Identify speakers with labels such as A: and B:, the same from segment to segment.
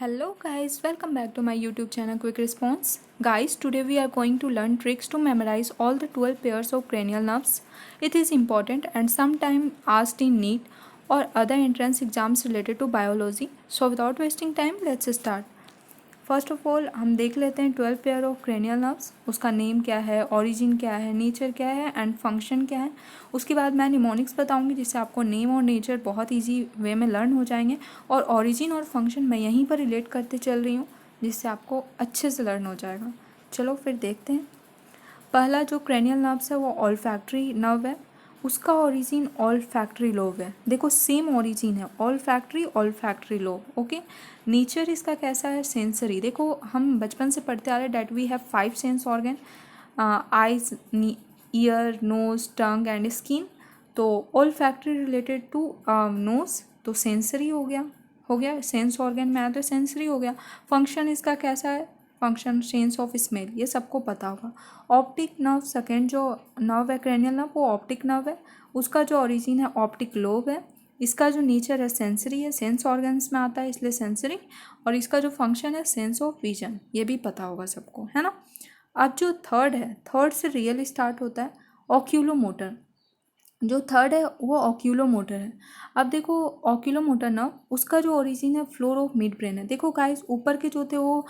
A: Hello guys, welcome back to my YouTube channel Quick Response. Guys, today we are going to learn tricks to memorize all the 12 pairs of cranial nerves. It is important and sometimes asked in NEET or other entrance exams related to biology. So without wasting time, let's start. First of all हम देख लेते हैं 12 pair of cranial nerves, उसका name क्या है, origin क्या है, nature क्या है एंड फंक्शन क्या है। उसके बाद मैं निमोनिक्स बताऊंगी जिससे आपको नेम और नेचर बहुत इजी वे में लर्न हो जाएंगे और ओरिजिन और फंक्शन मैं यहीं पर रिलेट करते चल रही हूँ जिससे आपको अच्छे से लर्न हो जाएगा। चलो फिर देखते हैं। पहला जो क्रेनियल नर्व्स है वो ऑल्फैक्टरी नर्व है, उसका ओरिजिन ऑल्फैक्टरी लोब है। देखो सेम ओरिजिन है, ऑल्फैक्टरी लोब। ओके, नेचर इसका कैसा है, सेंसरी। देखो हम बचपन से पढ़ते आ रहे हैं that we have 5 sense organ, eyes, ear, nose, tongue and skin. तो ऑल्फैक्टरी रिलेटेड टू नोज, तो सेंसरी हो गया सेंस ऑर्गन में आया तो सेंसरी हो गया। फंक्शन इसका कैसा है, फंक्शन सेंस ऑफ स्मेल, ये सबको पता होगा। ऑप्टिक नर्व सेकेंड जो नर्व है क्रेनियल नर्व वो ऑप्टिक नर्व है, उसका जो ओरिजिन है ऑप्टिक लोब है। इसका जो नेचर है सेंसरी है, सेंस ऑर्गन्स में आता है इसलिए सेंसरी। और इसका जो फंक्शन है सेंस ऑफ विजन, ये भी पता होगा सबको, है ना। अब जो थर्ड है, थर्ड से रियल स्टार्ट होता है, ऑक्यूलोमोटर। जो थर्ड है वो ऑक्यूलोमोटर है। अब देखो ऑक्यूलोमोटर ना, उसका जो ओरिजिन है फ्लोर ऑफ मिड ब्रेन है। देखो गाइस ऊपर के जो थे वो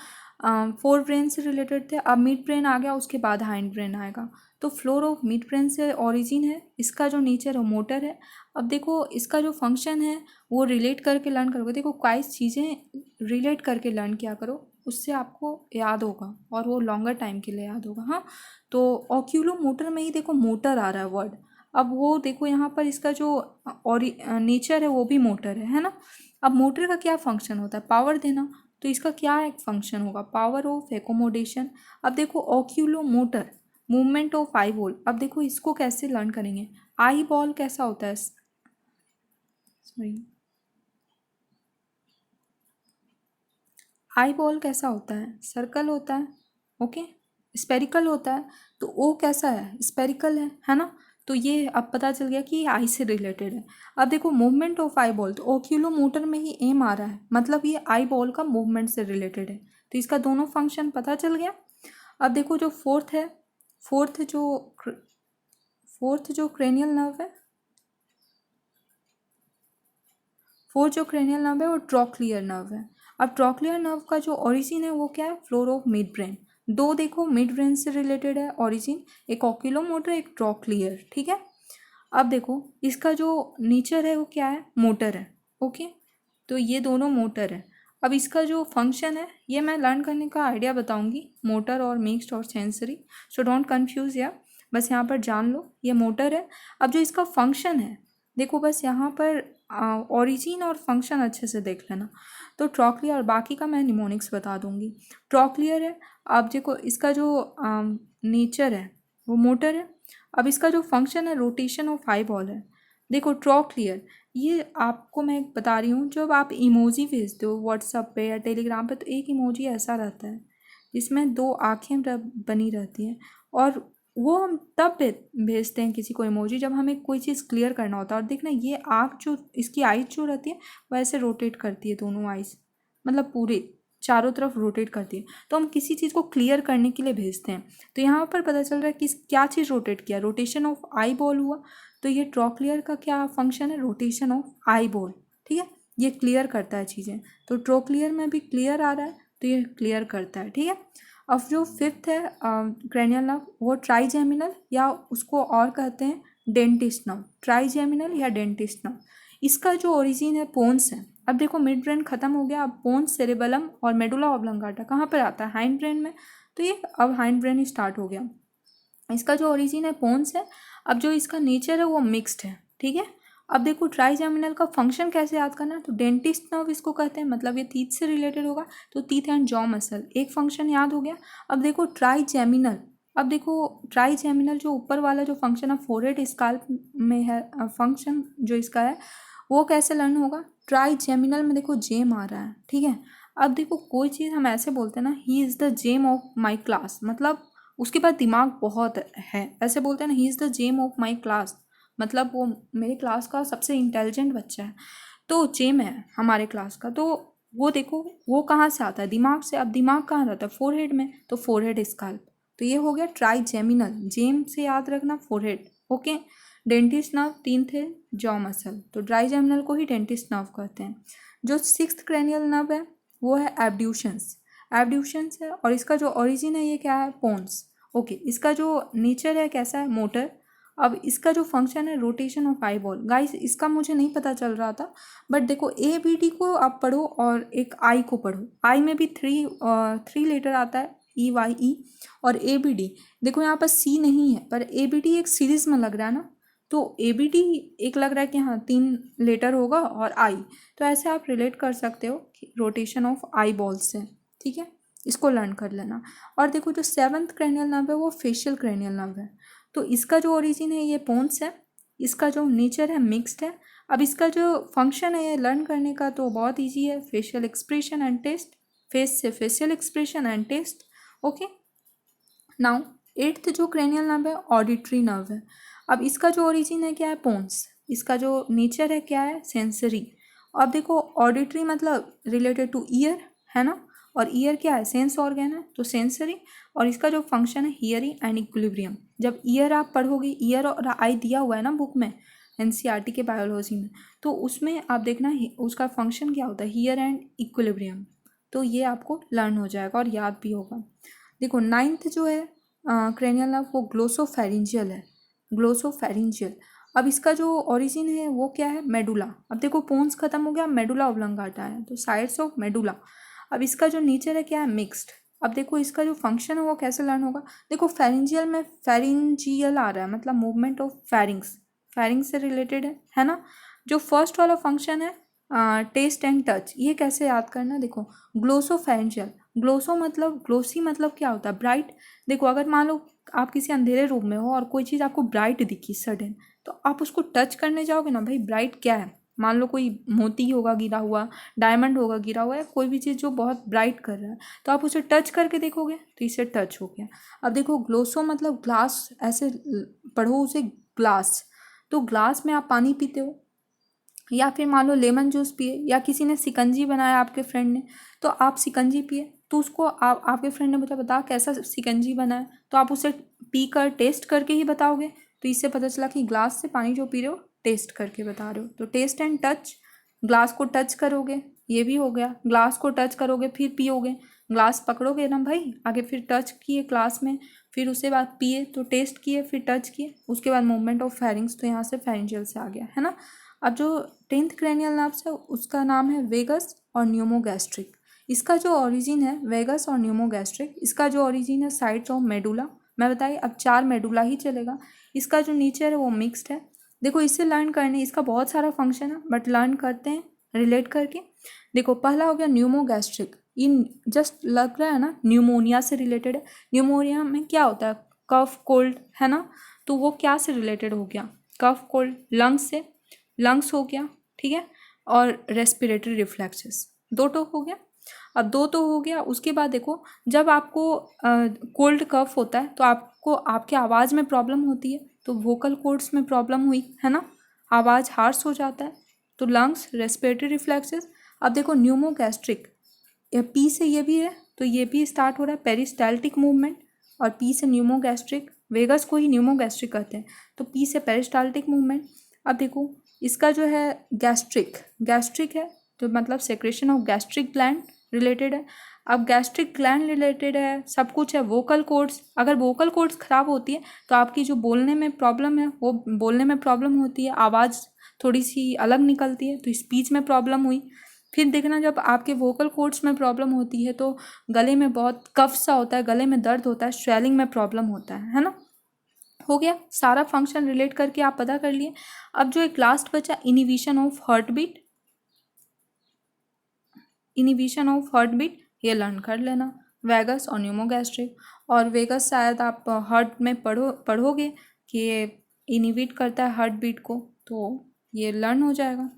A: फोर ब्रेन से रिलेटेड थे, अब मिड ब्रेन आ गया, उसके बाद हाइंड ब्रेन आएगा। तो फ्लोर ऑफ मिड ब्रेन से ओरिजिन है, इसका जो नेचर है मोटर है। अब देखो इसका जो फंक्शन है वो रिलेट करके लर्न करोगे। देखो कई चीज़ें रिलेट करके लर्न किया करो, उससे आपको याद होगा और वो लॉन्गर टाइम के लिए याद होगा। हाँ, तो ऑक्यूलोमोटर में ही देखो मोटर आ रहा है वर्ड। अब वो देखो यहाँ पर इसका जो और नेचर है वो भी मोटर है ना। अब मोटर का क्या फंक्शन होता है, पावर देना। तो इसका क्या एक फंक्शन होगा, पावर ऑफ एकोमोडेशन। अब देखो oculomotor, movement of eyeball. अब देखो इसको कैसे लर्न करेंगे, आई बॉल कैसा होता है, सॉरी, आई बॉल कैसा होता है, सर्कल होता है। ओके, स्पेरिकल होता है। तो ओ कैसा है, स्पेरिकल है ना। तो ये अब पता चल गया कि ये आई से रिलेटेड है। अब देखो मूवमेंट ऑफ आई बॉल, तो ओक्यूलोमोटर में ही एम आ रहा है, मतलब ये आई बॉल का मूवमेंट से रिलेटेड है। तो इसका दोनों फंक्शन पता चल गया। अब देखो जो फोर्थ है, फोर्थ जो क्रेनियल नर्व है, फोर्थ जो क्रेनियल नर्व है वो ट्रॉक्लियर नर्व है। अब ट्रॉक्लियर नर्व का जो ओरिजिन है वो क्या है, फ्लोर ऑफ मिड ब्रेन। दो देखो मिड ब्रेन से रिलेटेड है ओरिजिन, एक ऑक्यूलोमोटर एक ट्रॉक्लियर, ठीक है। अब देखो इसका जो नेचर है वो क्या है, मोटर है। ओके, तो ये दोनों मोटर है। अब इसका जो फंक्शन है ये मैं लर्न करने का आइडिया बताऊंगी, मोटर और मिक्स्ड और सेंसरी, सो डोंट कंफ्यूज या, बस यहाँ पर जान लो ये मोटर है। अब जो इसका फंक्शन है देखो, बस यहाँ पर ओरिजिन और फंक्शन अच्छे से देख लेना। तो ट्रॉक्लियर, बाकी का मैं निमोनिक्स बता दूंगी। ट्रॉक्लियर है, अब देखो इसका जो नेचर है वो मोटर है। अब इसका जो फंक्शन है रोटेशन ऑफ आई बॉल है। देखो ट्रॉक्लियर, ये आपको मैं बता रही हूँ, जब आप इमोजी भेजते हो व्हाट्सएप पे या टेलीग्राम पे, तो एक इमोजी ऐसा रहता है जिसमें दो आँखें बनी रहती हैं, और वो हम तब भेजते हैं किसी को इमोजी जब हमें कोई चीज़ क्लियर करना होता है। और देखना ये आँख जो इसकी आइज जो रहती है वैसे रोटेट करती है, दोनों आइज मतलब पूरे चारों तरफ रोटेट करती है, तो हम किसी चीज़ को क्लियर करने के लिए भेजते हैं। तो यहाँ पर पता चल रहा है कि क्या चीज़ रोटेट किया, रोटेशन ऑफ आई बॉल हुआ। तो ये ट्रॉक्लियर का क्या फंक्शन है, रोटेशन ऑफ आई बॉल, ठीक है। ये क्लियर करता है चीज़ें, तो ट्रॉक्लियर में भी क्लियर आ रहा है तो ये क्लियर करता है, ठीक है। अब जो फिफ्थ है क्रेनियल नर्व, वो ट्राइजेमिनल या उसको और कहते हैं डेंटिस्ट नर्व, ट्राइजेमिनल या डेंटिस्ट नर्व। इसका जो ओरिजिन है पोन्स है। अब देखो मिड ब्रेन खत्म हो गया, अब पोन्स, सेरेबेलम और मेडुला ऑब्लंगाटा कहाँ पर आता है, हाइंड ब्रेन में। तो ये अब हाइंड ब्रेन स्टार्ट हो गया। इसका जो ओरिजिन है पोन्स है। अब जो इसका नेचर है वो मिक्स्ड है, ठीक है। अब देखो ट्राइजेमिनल का फंक्शन कैसे याद करना है, तो डेंटिस्ट नर्व इसको कहते हैं, मतलब ये टीथ से रिलेटेड होगा, तो टीथ एंड जॉ मसल, एक फंक्शन याद हो गया। अब देखो ट्राइजेमिनल, अब देखो ट्राइजेमिनल जो ऊपर वाला जो फंक्शन है फोरहेड स्काल्प में है, फंक्शन जो इसका है वो कैसे लर्न होगा, ट्राइजेमिनल में देखो जेम आ रहा है, ठीक है। अब देखो कोई चीज़ हम ऐसे बोलते हैं ना, he is the gem of my class, मतलब उसके पास दिमाग बहुत है, ऐसे बोलते हैं ना, he is the gem of my class, मतलब वो मेरे क्लास का सबसे इंटेलिजेंट बच्चा है, तो जेम है हमारे क्लास का। तो वो देखो वो कहाँ से आता है, दिमाग से। अब दिमाग कहाँ रहता है, फोरहेड में, तो फोरहेड स्कैल्प। तो ये हो गया ट्राइजेमिनल, जेम से याद रखना फोरहेड। ओके। डेंटिस्ट नर्व 3 थे, जॉ मसल, तो ट्राइजेमिनल को ही डेंटिस्ट नर्व कहते हैं। जो 6th क्रेनियल नर्व है वो है एब्ड्यूशंस। एब्ड्यूशंस है, और इसका जो ओरिजिन है ये क्या है, पोन्स। ओके। इसका जो नेचर है कैसा है, मोटर। अब इसका जो फंक्शन है rotation of eye ball. Guys इसका मुझे नहीं पता चल रहा था, बट देखो ए बी डी को आप पढ़ो और एक आई को पढ़ो। आई में भी थ्री लेटर आता है, ई वाई ई, और ए बी डी। देखो यहाँ पर सी नहीं है, पर ए बी डी एक सीरीज में लग रहा है ना, तो ए बी डी एक लग रहा है कि हाँ 3 लेटर होगा, और आई। तो ऐसे आप रिलेट कर सकते हो रोटेशन ऑफ आई बॉल से। ठीक है, इसको लर्न कर लेना। और देखो जो 7th क्रेनियल नर्व है वो फेशियल क्रेनियल नर्व है। तो इसका जो ओरिजिन है ये पोन्स है, इसका जो नेचर है मिक्स्ड है। अब इसका जो फंक्शन है ये लर्न करने का तो बहुत इजी है, facial expression and taste, face से facial expression and taste. Okay. Now 8th जो क्रेनियल नर्व है ऑडिटरी नर्व है। अब इसका जो ओरिजिन है क्या है, पोन्स। इसका जो नेचर है क्या है, सेंसरी। अब देखो ऑडिटरी मतलब रिलेटेड टू ईयर है ना, और ईयर क्या है, सेंस ऑर्गन है, तो सेंसरी। और इसका जो फंक्शन है हियरिंग एंड इक्विलिब्रियम। जब ईयर आप पढ़ोगे, ईयर और आई दिया हुआ है ना बुक में, एनसीईआरटी के बायोलॉजी में, तो उसमें आप देखना उसका फंक्शन क्या होता है, हियर एंड इक्विलिब्रियम। तो ये आपको लर्न हो जाएगा और याद भी होगा। देखो 9th जो है क्रेनियल नर्व वो ग्लोसोफेरिंजियल है, ग्लोसोफेरिंजियल। अब इसका जो ओरिजिन है वो क्या है, मेडुला। अब देखो पोन्स खत्म हो गया, मेडुला ऑब्लंगाटा है, तो साइड्स ऑफ मेडुला। अब इसका जो नेचर है क्या है, मिक्स्ड। अब देखो इसका जो फंक्शन है वो कैसे लर्न होगा, देखो फेरिंजियल में फेरिंजियल आ रहा है, मतलब मूवमेंट ऑफ फेरिंग्स, फेरिंग्स से रिलेटेड है ना। जो फर्स्ट वाला फंक्शन है टेस्ट एंड टच, ये कैसे याद करना, देखो ग्लोसोफेरिंजियल। ग्लोसो मतलब, ग्लोसी मतलब क्या होता है, ब्राइट। देखो अगर मान लो आप किसी अंधेरे रूम में हो और कोई चीज़ आपको ब्राइट दिखी सडन, तो आप उसको टच करने जाओगे ना, भाई ब्राइट क्या है, मान लो कोई मोती होगा गिरा हुआ, डायमंड होगा गिरा हुआ, है कोई भी चीज़ जो बहुत ब्राइट कर रहा है, तो आप उसे टच करके देखोगे तो इसे टच हो गया। अब देखो ग्लोसो मतलब ग्लास, ऐसे पढ़ो उसे, ग्लास। तो ग्लास में आप पानी पीते हो, या फिर मान लो लेमन जूस पिए, या किसी ने सिकंजी बनाया आपके फ्रेंड ने, तो आप सिकंजी पिए, तो उसको आपके फ्रेंड ने बता कैसा सिकंजी बना है, तो आप उसे पी कर टेस्ट करके ही बताओगे। तो इससे पता चला कि ग्लास से पानी जो पी रहे हो टेस्ट करके बता रहे हो। तो टेस्ट एंड टच, ग्लास को टच करोगे, ये भी हो गया, ग्लास को टच करोगे फिर पियोगे, ग्लास पकड़ोगे ना भाई, आगे फिर टच किए ग्लास में, फिर उसके बाद पिए, तो टेस्ट किए फिर टच किए, उसके बाद मूवमेंट ऑफ फेरिंग्स, तो यहाँ से फेरिंजियल से आ गया है ना। अब जो 10th क्रेनियल नर्व्स है उसका नाम है वेगस और न्यूमोगैस्ट्रिक। इसका जो ओरिजिन है वेगस और न्यूमोगैस्ट्रिक, इसका जो ओरिजिन है साइड्स ऑफ मेडुला। मैं बताइए अब 4 मेडुला ही चलेगा। इसका जो नेचर है वो मिक्स्ड है। देखो इससे लर्न करने, इसका बहुत सारा फंक्शन है बट लर्न करते हैं रिलेट करके। देखो पहला हो गया न्यूमोगैस्ट्रिक, इन जस्ट लग रहा है ना न्यूमोनिया से रिलेटेड है। न्यूमोनिया में क्या होता है, कफ कोल्ड है ना, तो वो क्या से रिलेटेड हो गया, कफ कोल्ड, लंग्स से, लंग्स हो गया, ठीक है, और रेस्पिरेटरी रिफ्लेक्सेस, दो तो हो गया। अब दो तो हो गया, उसके बाद देखो जब आपको कोल्ड कफ होता है तो आपको आपके आवाज़ में प्रॉब्लम होती है, तो वोकल कॉर्ड्स में प्रॉब्लम हुई है ना, आवाज़ हार्श हो जाता है, तो लंग्स, रेस्पिरेटरी रिफ्लेक्सेस। अब देखो न्यूमोगैस्ट्रिक, पी से ये भी है, तो ये भी स्टार्ट हो रहा है पेरिस्टाल्टिक मूवमेंट, और पी से न्यूमोगैस्ट्रिक, वेगस को ही न्यूमोगैस्ट्रिक कहते हैं, तो पी से पेरिस्टाल्टिक मूवमेंट। अब देखो इसका जो है गैस्ट्रिक, गैस्ट्रिक है तो मतलब secretion of gastric gland related है। अब गैस्ट्रिक ग्लैंड रिलेटेड है, सब कुछ है। वोकल कॉर्ड्स, अगर वोकल कॉर्ड्स खराब होती है तो आपकी जो बोलने में प्रॉब्लम है वो बोलने में प्रॉब्लम होती है, आवाज़ थोड़ी सी अलग निकलती है, तो स्पीच में प्रॉब्लम हुई। फिर देखना जब आपके वोकल कॉर्ड्स में प्रॉब्लम होती है तो गले में बहुत कफ सा होता है, गले में दर्द होता है, स्वेलिंग में प्रॉब्लम होता है ना। हो गया सारा फंक्शन रिलेट करके आप पता कर लिए। अब जो एक लास्ट बचा inhibition of heart beat, inhibition of heart beat ये लर्न कर लेना, वेगस और न्यूमोगैस्ट्रिक। और वेगस शायद आप हार्ट में पढ़ोगे कि ये इनिबिट करता है हार्ट बीट को, तो ये लर्न हो जाएगा।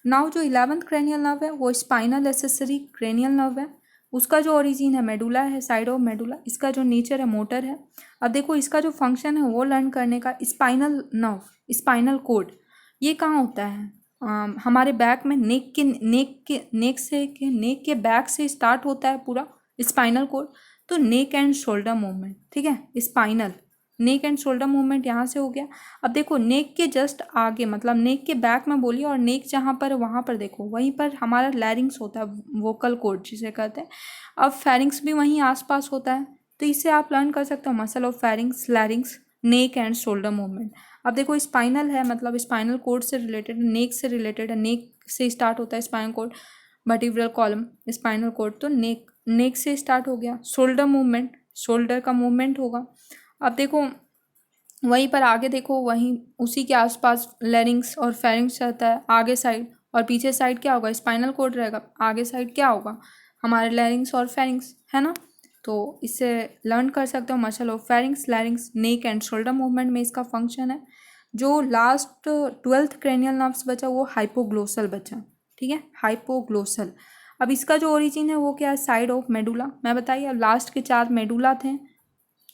A: नाउ जो 11th क्रेनियल नर्व है वो स्पाइनल एक्सेसरी क्रेनियल नर्व है। उसका जो ओरिजिन है मेडुला है, साइड ऑफ मेडुला। इसका जो नेचर है मोटर है। अब देखो इसका जो फंक्शन है वो लर्न करने का, स्पाइनल नर्व, स्पाइनल कोड, ये कहाँ होता है, हमारे बैक में नेक के बैक से स्टार्ट होता है पूरा स्पाइनल कोड। तो नेक एंड शोल्डर मूवमेंट, ठीक है, spinal neck and shoulder movement यहाँ से हो गया। अब देखो नेक के जस्ट आगे, मतलब नेक के बैक में बोलिए, और नेक जहाँ पर वहाँ पर देखो वहीं पर हमारा लैरिंग्स होता है, वोकल कोड जिसे कहते हैं। अब फेरिंग्स भी वहीं आसपास होता है, तो इससे आप लर्न कर सकते हो muscle of pharynx, लैरिंग्स, neck and shoulder movement. अब देखो स्पाइनल है, मतलब स्पाइनल कोड से रिलेटेड, नेक से रिलेटेड है, नेक से स्टार्ट होता है spinal cord, vertebral column spinal cord, तो नेक से स्टार्ट हो गया। शोल्डर मूवमेंट, शोल्डर का मूवमेंट होगा। अब देखो वहीं पर आगे देखो, वहीं उसी के आसपास लैरिंग्स और फेरिंग्स रहता है आगे साइड, और पीछे साइड क्या होगा, स्पाइनल कोड रहेगा। आगे साइड क्या होगा, हमारे लैरिंग्स और फेरिंग्स, है ना। तो इससे लर्न कर सकते हो muscle of pharynx, लैरिंग्स, neck and shoulder movement में इसका फंक्शन है। जो लास्ट 12th क्रेनियल नर्व्स बचा वो हाइपोग्लोसल बचा, ठीक है, हाइपोग्लोसल। अब इसका जो ओरिजिन है वो क्या है, साइड ऑफ मेडुला। मैं बताइए, अब लास्ट के 4 मेडुला थे,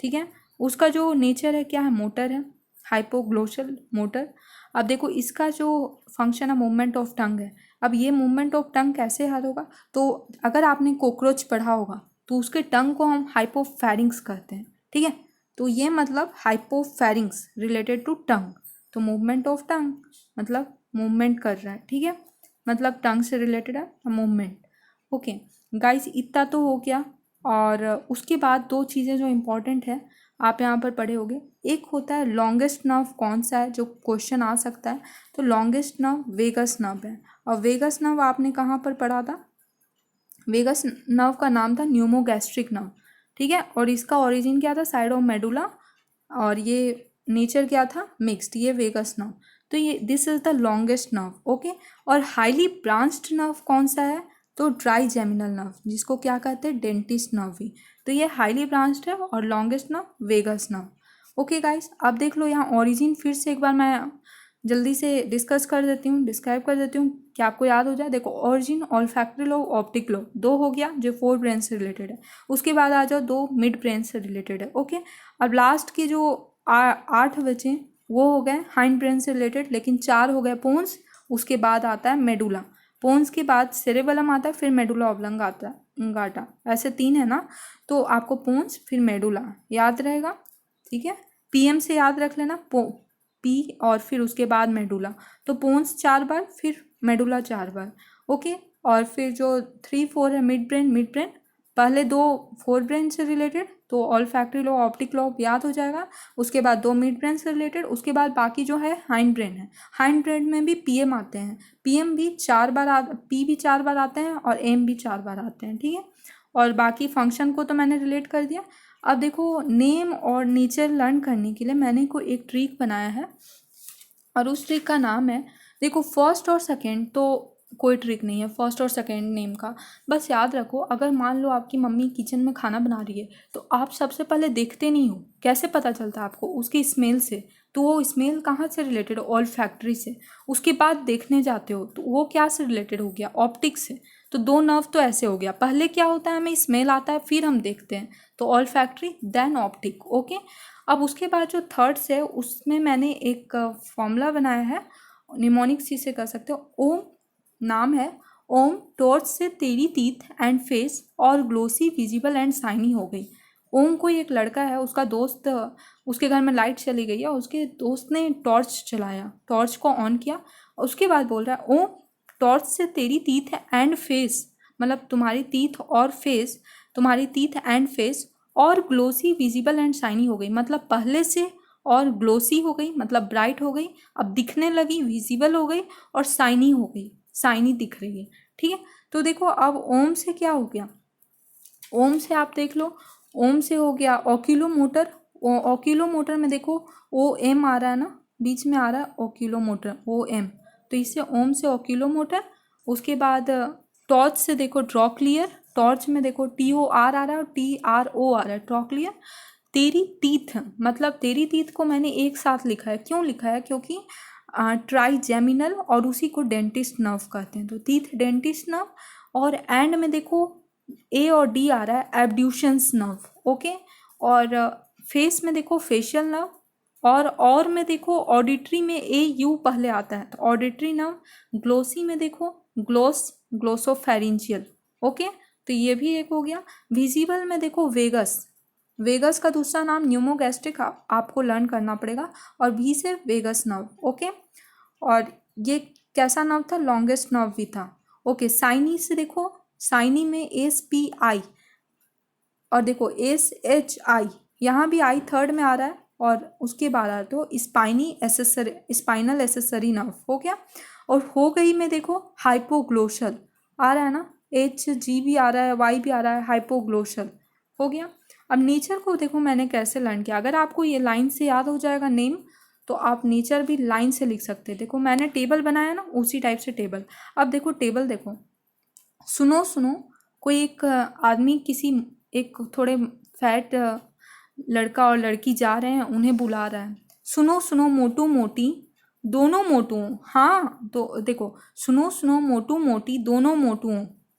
A: ठीक है, उसका जो नेचर है क्या है, मोटर है, हाइपोग्लोसल मोटर। अब देखो इसका जो फंक्शन है मूवमेंट ऑफ टंग है। अब ये मूवमेंट ऑफ टंग कैसे हल होगा, तो अगर आपने कॉकरोच पढ़ा होगा तो उसके टंग को हम हाइपोफेरिंग्स कहते हैं, ठीक है। तो ये मतलब हाइपोफेरिंग्स रिलेटेड टू टंग, तो मूवमेंट ऑफ टंग मतलब मूवमेंट कर रहा है, ठीक है, मतलब टंग से रिलेटेड है मूवमेंट। ओके गाइस, इतना तो हो गया। और उसके बाद 2 चीज़ें जो इम्पोर्टेंट है आप यहाँ पर पढ़े होगे। एक होता है लॉन्गेस्ट नर्व कौन सा है, जो क्वेश्चन आ सकता है। तो लॉन्गेस्ट नर्व वेगस नर्व है, और वेगस नर्व आपने कहाँ पर पढ़ा था, वेगस नर्व का नाम था न्यूमोगैस्ट्रिक नर्व, ठीक है, और इसका ओरिजिन क्या था, साइड ऑफ मेडुला, और ये नेचर क्या था, मिक्स्ड, ये वेगस नर्व। तो ये this is the longest nerve, okay. और हाईली ब्रांच्ड नर्व कौन सा है, तो ट्राइजेमिनल नर्व, जिसको क्या कहते हैं, डेंटिस्ट नर्व भी। तो ये हाईली ब्रांच्ड है, और longest nerve vagus nerve. Okay guys, अब देख लो यहाँ ओरिजिन फिर से एक बार मैं जल्दी से डिस्कस कर देती हूँ, डिस्क्राइब कर देती हूँ कि आपको याद हो जाए। देखो origin olfactory lobe, optic lobe, 2 हो गया जो 4 ब्रेन से रिलेटेड है। उसके बाद आ जाओ 2 मिड ब्रेन से रिलेटेड है, ओके। अब लास्ट के जो 8 बचे वो हो गए हाइंड ब्रेन से रिलेटेड, लेकिन 4 हो गए पोन्स। उसके बाद आता है मेडुला, पोन्स के बाद सेरेबेलम आता है, फिर मेडुला ऑब्लंग आता है, गाटा, ऐसे 3 है ना। तो आपको पोन्स फिर मेडुला याद रहेगा, ठीक है। पीएम से याद रख लेना, पी और फिर उसके बाद मेडुला, तो पोन्स 4 बार, फिर मेडुला 4 बार, ओके। और फिर जो 3 4 है मिड ब्रेन, पहले 2 4 ब्रेन से रिलेटेड, तो ऑल्फैक्टरी लोब, ऑप्टिक लोब याद हो जाएगा। उसके बाद 2 मिड ब्रेन से रिलेटेड, उसके बाद बाकी जो है हाइंड ब्रेन है। हाइंड ब्रेन में भी पीएम आते हैं, पीएम भी 4 बार, पी भी 4 बार आते हैं, और एम भी 4 बार आते हैं, ठीक है। और बाकी फंक्शन को तो मैंने रिलेट कर दिया। अब देखो नेम और नेचर लर्न करने के लिए मैंने को एक ट्रिक बनाया है, और उस ट्रिक का नाम है, देखो फर्स्ट और सेकंड तो कोई ट्रिक नहीं है फर्स्ट और सेकंड नेम का। बस याद रखो, अगर मान लो आपकी मम्मी किचन में खाना बना रही है, तो आप सबसे पहले देखते नहीं हो, कैसे पता चलता है आपको, उसकी स्मेल से। तो वो स्मेल कहाँ से रिलेटेड है, ऑल फैक्ट्री से। उसके बाद देखने जाते हो, तो वो क्या से रिलेटेड हो गया, ऑप्टिक से। तो 2 नर्व तो ऐसे हो गया, पहले क्या होता है, हमें स्मेल आता है, फिर हम देखते हैं, तो olfactory then optic, okay. अब उसके बाद जो थर्ड से, उसमें मैंने एक फॉर्मूला बनाया है, निमोनिक्स से कर सकते हो। ओम नाम है, ओम टॉर्च से तेरी टीथ एंड फेस और ग्लोसी, विजिबल एंड शाइनी हो गई। ओम कोई एक लड़का है, उसका दोस्त, उसके घर में लाइट चली गई है, उसके दोस्त ने टॉर्च चलाया, टॉर्च को ऑन किया, उसके बाद बोल रहा है ओम टॉर्च से तेरी टीथ एंड फेस, मतलब तुम्हारी टीथ और फेस, तुम्हारी टीथ एंड फेस और ग्लोसी, विजिबल एंड शाइनी हो गई, मतलब पहले से और ग्लोसी हो गई, मतलब ब्राइट हो गई, अब दिखने लगी, विजिबल हो गई, और शाइनी हो गई, शाइनी दिख रही है, ठीक है। तो देखो अब ओम से क्या हो गया, ओम से आप देख लो, ओम से हो गया ओक्यूलोमोटर। ओक्यूलोमोटर में देखो ओ एम आ रहा है ना, बीच में आ रहा है ओक्यूलोमोटर, ओ एम, तो इससे ओम से ओक्यूलोमोटर। उसके बाद टॉर्च से देखो ट्रॉक्लियर, टॉर्च में देखो TOR आ रहा है और TRO आ रहा है, ट्रॉक्लियर। तेरी टीथ, मतलब तेरी टीथ को मैंने एक साथ लिखा है, क्यों लिखा है, क्योंकि ट्राइजेमिनल, और उसी को डेंटिस्ट नर्व कहते हैं, तो टीथ डेंटिस्ट नर्व। और एंड में देखो A और D आ रहा है, एब्ड्यूशंस नर्व, ओके। और फेस में देखो फेशियल नर्व, और में देखो ऑडिटरी में ए यू पहले आता है, तो ऑडिटरी नर्व। ग्लोसी में देखो ग्लोसोफेरेंजियल। ओके, तो ये भी एक हो गया। विजिबल में देखो वेगस। वेगस का दूसरा नाम न्यूमोगैस्ट्रिक आपको लर्न करना पड़ेगा, और भी से वेगस नर्व। ओके, और ये कैसा नर्व था? लॉन्गेस्ट नर्व भी था। ओके, साइनी से देखो, साइनी में SPI, और देखो SHI, यहाँ भी आई थर्ड में आ रहा है, और उसके बाद आ रहा है तो स्पाइनल एसेसरी नर्व हो गया। और हो गई में देखो हाइपोग्लोशल आ रहा है ना, HG भी आ रहा है, Y भी आ रहा है, हाइपोग्लोशल हो गया। अब नेचर को देखो मैंने कैसे लर्न किया। अगर आपको ये लाइन से याद हो जाएगा नेम, तो आप नेचर भी लाइन से लिख सकते हैं। देखो मैंने टेबल बनाया ना, उसी टाइप से टेबल। अब देखो टेबल देखो, सुनो सुनो, कोई एक आदमी किसी एक थोड़े फैट लड़का और लड़की जा रहे हैं, उन्हें बुला रहा है। सुनो सुनो मोटू मोटी दोनों मोटू, हाँ तो देखो सुनो सुनो मोटू मोटी दोनों मोटू।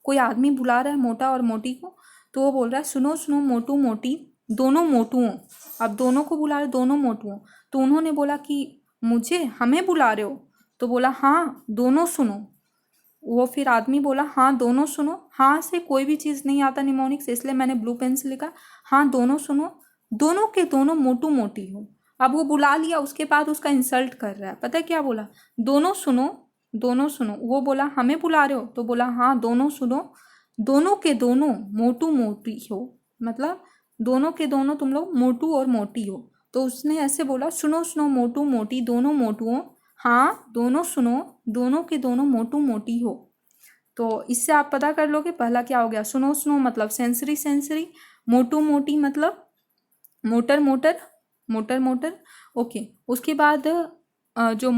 A: कोई आदमी बुला रहा है मोटा और मोटी को, तो वो बोल रहा है सुनो सुनो मोटू मोटी दोनों मोटू। अब दोनों को बुला रहे, दोनों मोटू। तो उन्होंने बोला कि मुझे, हमें बुला रहे हो? तो बोला हाँ दोनों सुनो। वो फिर आदमी बोला हाँ दोनों सुनो। हाँ से कोई भी चीज़ नहीं आता निमोनिक्स, इसलिए मैंने ब्लू पेन से लिखा हाँ दोनों सुनो, दोनों के दोनों मोटू मोटी हो। अब वो बुला लिया, उसके बाद उसका इंसल्ट कर रहा है। पता है क्या बोला? दोनों सुनो, दोनों सुनो। वो बोला हमें बुला रहे हो? तो बोला हाँ दोनों सुनो, दोनों के दोनों मोटू मोटी हो, मतलब दोनों के दोनों तुम लोग मोटू और मोटी हो। तो उसने ऐसे बोला सुनो सुनो मोटू मोटी दोनों मोटू हो, हाँ दोनों सुनो, दोनों के दोनों मोटू मोटी हो। तो इससे आप पता कर लोगे पहला क्या हो गया। सुनो सुनो मतलब सेंसरी सेंसरी, मोटू मोटी मतलब motor motor, motor motor. Okay, उसके बाद जो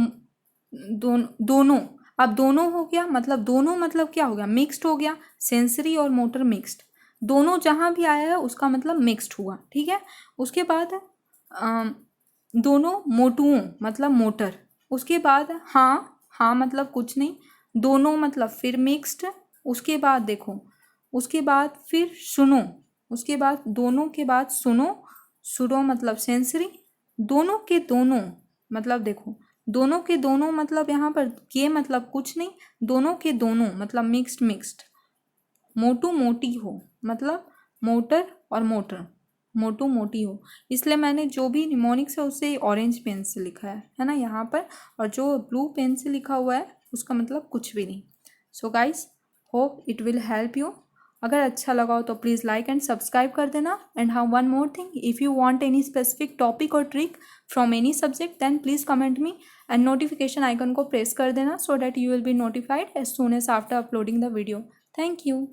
A: दोनों, अब दोनों हो गया, मतलब दोनों मतलब क्या हो गया? मिक्स्ड हो गया, सेंसरी और मोटर मिक्स्ड। दोनों जहाँ भी आया है उसका मतलब मिक्स्ड हुआ, ठीक है। उसके बाद दोनों मोटुओं मतलब मोटर। उसके बाद हाँ, हाँ मतलब कुछ नहीं, दोनों मतलब फिर मिक्स्ड। उसके बाद देखो, उसके बाद फिर सुनो, उसके बाद दोनों के बाद सुनो, सुनो मतलब सेंसरी, दोनों के दोनों मतलब देखो, दोनों के दोनों मतलब यहाँ पर के मतलब कुछ नहीं, दोनों के दोनों मतलब मिक्स्ड मिक्स्ड। मोटू मोटी हो मतलब मोटर और मोटर, मोटू मोटी हो। इसलिए मैंने जो भी निमोनिक्स है उसे ऑरेंज पेन से लिखा है ना यहाँ पर, और जो ब्लू पेन से लिखा हुआ है उसका मतलब कुछ भी नहीं। So guys, hope it will help you. अगर अच्छा लगा हो तो प्लीज़ लाइक एंड सब्सक्राइब कर देना। एंड हाँ, one more thing, if you want any specific topic और trick from any subject then please comment me, and notification icon को प्रेस कर देना, so that you will be notified as soon as after uploading the video. Thank you.